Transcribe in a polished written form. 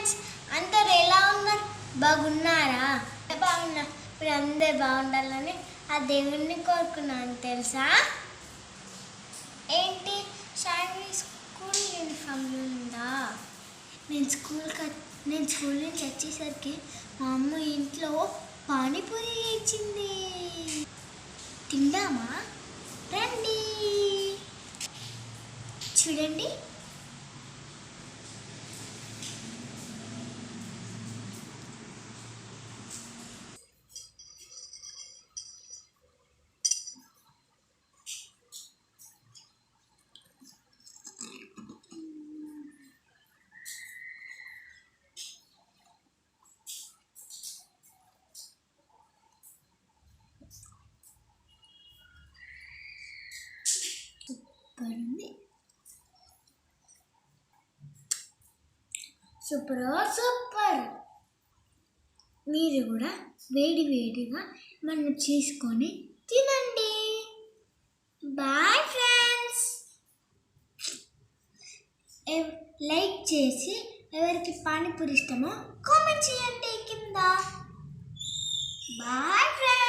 Friends, అందరు ఎలా ఉన్నారు? బాగున్నారా? బాగున్నా. ఇప్పుడు అందరు బాగుండాలని ఆ దేవుణ్ణి కోరుకున్నాను తెలుసా. ఏంటి షాన్వి స్కూల్ యూనిఫామ్లో ఉందా? నేను స్కూల్ నుంచి వచ్చేసరికి మా అమ్మ ఇంట్లో పానీపూరి ఇచ్చింది. తిందామా? రండి చూడండి. Super super. మీరు కూడా వేడిగా మనం చేసుకొని తినండి. Bye friends. లైక్ చేసి ఎవరికి పానీపూరి ఇష్టమో కామెంట్ చేయండి కింద. Boy friends.